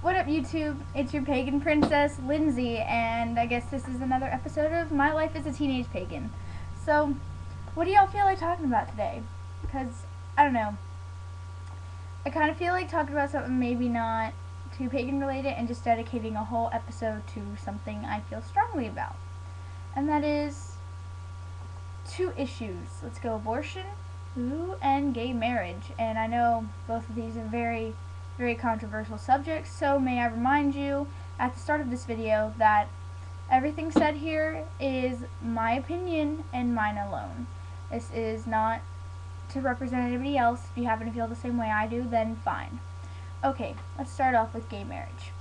What up, YouTube? It's your pagan princess, Lindsay, and I guess this is another episode of My Life as a Teenage Pagan. So, what do y'all feel like talking about today? Because, I don't know. I kind of feel like talking about something maybe not too pagan related and just dedicating a whole episode to something I feel strongly about. And that is two issues. Let's go abortion, and gay marriage. And I know both of these are very controversial subjects, so may I remind you at the start of this video that everything said here is my opinion and mine alone. This is not to represent anybody else. If you happen to feel the same way I do, then fine. Okay, let's start off with gay marriage.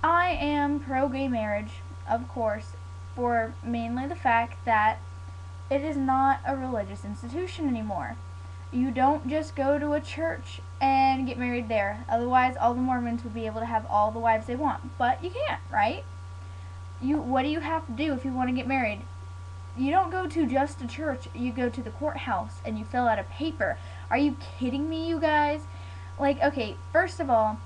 I am pro-gay marriage, of course, for mainly the fact that it is not a religious institution anymore. You don't just go to a church and get married there. Otherwise, all the Mormons would be able to have all the wives they want. But you can't, right? What do you have to do if you want to get married? You don't go to just a church. You go to the courthouse and you fill out a paper. Are you kidding me, you guys? Like, okay, first of all,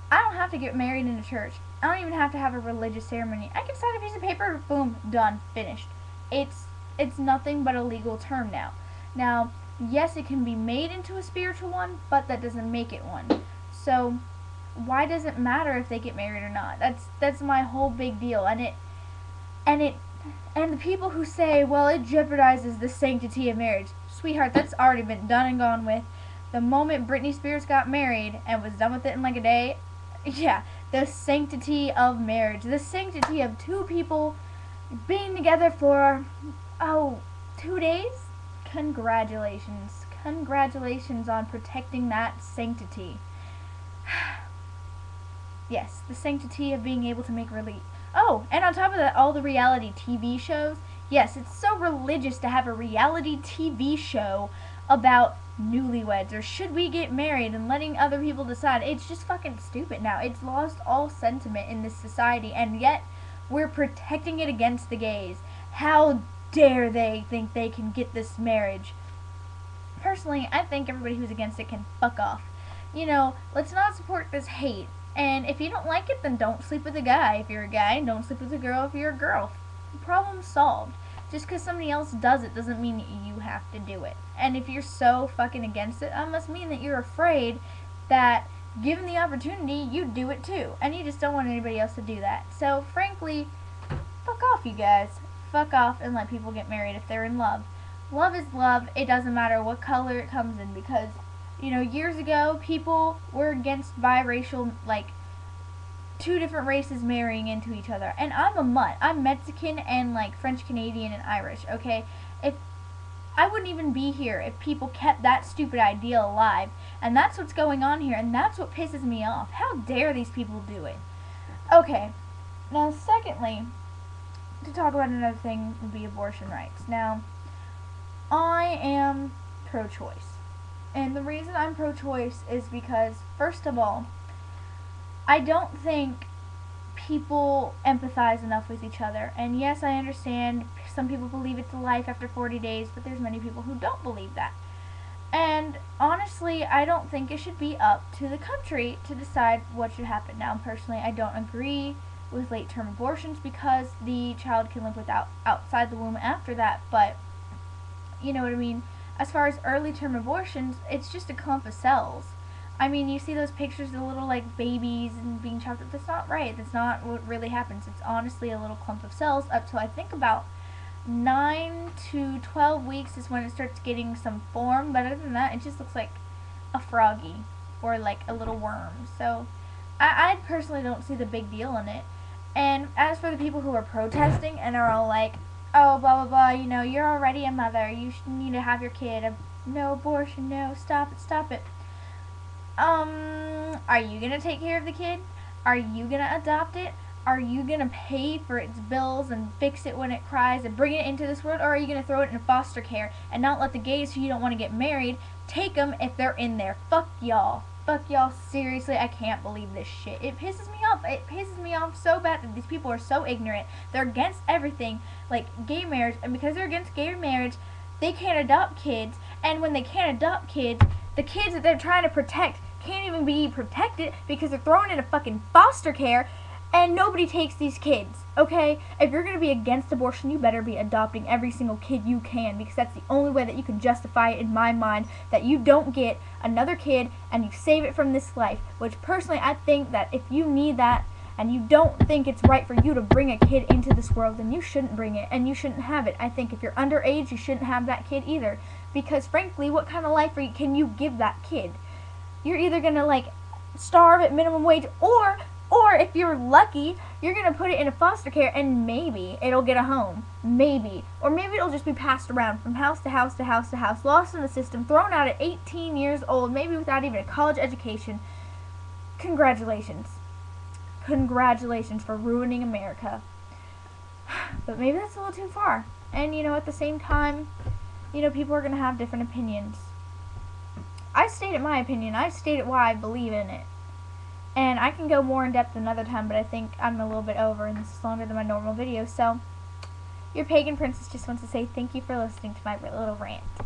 I don't have to get married in a church. I don't even have to have a religious ceremony. I can sign a piece of paper, boom, done, finished. It's nothing but a legal term now. Now, yes, it can be made into a spiritual one, but that doesn't make it one. So, why does it matter if they get married or not? That's my whole big deal. And the people who say, well, it jeopardizes the sanctity of marriage. Sweetheart, that's already been done and gone with. The moment Britney Spears got married and was done with it in like a day, yeah, the sanctity of marriage, the sanctity of two people being together for, 2 days? Congratulations. Congratulations on protecting that sanctity. Yes, the sanctity of being able to make Oh, and on top of that, all the reality TV shows. Yes, it's so religious to have a reality TV show about newlyweds or should we get married and letting other people decide. It's just fucking stupid now. It's lost all sentiment in this society, and yet we're protecting it against the gays. How dare they think they can get this marriage? Personally, I think everybody who's against it can fuck off. You know, let's not support this hate. And if you don't like it, then don't sleep with a guy if you're a guy, and don't sleep with a girl if you're a girl. Problem solved. Just because somebody else does it doesn't mean you have to do it. And if you're so fucking against it, that must mean that you're afraid that given the opportunity, you'd do it too. And you just don't want anybody else to do that. So, frankly, fuck off, you guys. Fuck off and let people get married if they're in love. Love is love. It doesn't matter what color it comes in, because, you know, years ago, people were against biracial, like, two different races marrying into each other. And I'm a mutt. I'm Mexican and, like, French Canadian and Irish, okay? If I wouldn't even be here if people kept that stupid ideal alive. And that's what's going on here, and that's what pisses me off. How dare these people do it? Okay. Now, secondly, to talk about another thing would be abortion rights. Now, I am pro-choice. And the reason I'm pro-choice is because, first of all, I don't think people empathize enough with each other. And yes, I understand some people believe it's a life after 40 days, but there's many people who don't believe that. And honestly, I don't think it should be up to the country to decide what should happen. Now, personally, I don't agree with late-term abortions because the child can live outside the womb after that, but you know what I mean. As far as early-term abortions, it's just a clump of cells. I mean, you see those pictures of the little, like, babies and being chopped up. That's not right. That's not what really happens. It's honestly a little clump of cells up to, I think, about 9 to 12 weeks is when it starts getting some form. But other than that, it just looks like a froggy or, like, a little worm. So, I personally don't see the big deal in it. And as for the people who are protesting and are all like, oh, blah, blah, blah, you know, you're already a mother, you need to have your kid, no abortion, no, stop it. Are you gonna take care of the kid? Are you gonna adopt it? Are you gonna pay for its bills and fix it when it cries and bring it into this world? Or are you gonna throw it in foster care and not let the gays who you don't want to get married take them if they're in there? Fuck y'all. Fuck y'all, seriously, I can't believe this shit. It pisses me off. It pisses me off so bad that these people are so ignorant. They're against everything, like gay marriage, and because they're against gay marriage, they can't adopt kids, and when they can't adopt kids, the kids that they're trying to protect can't even be protected because they're thrown into fucking foster care and nobody takes these kids, okay? If you're going to be against abortion, you better be adopting every single kid you can, because that's the only way that you can justify it in my mind, that you don't get another kid and you save it from this life, which personally I think that if you need that and you don't think it's right for you to bring a kid into this world, then you shouldn't bring it and you shouldn't have it. I think if you're underage, you shouldn't have that kid either, because frankly, what kind of life can you give that kid? You're either going to like starve at minimum wage, or if you're lucky, you're going to put it in a foster care and maybe it'll get a home. Maybe. Or maybe it'll just be passed around from house to house to house to house, lost in the system, thrown out at 18 years old, maybe without even a college education. Congratulations. Congratulations for ruining America. But maybe that's a little too far. And, at the same time, people are going to have different opinions. I stated my opinion. I stated why I believe in it. And I can go more in depth another time, but I think I'm a little bit over, and this is longer than my normal video. So, your pagan princess just wants to say thank you for listening to my little rant.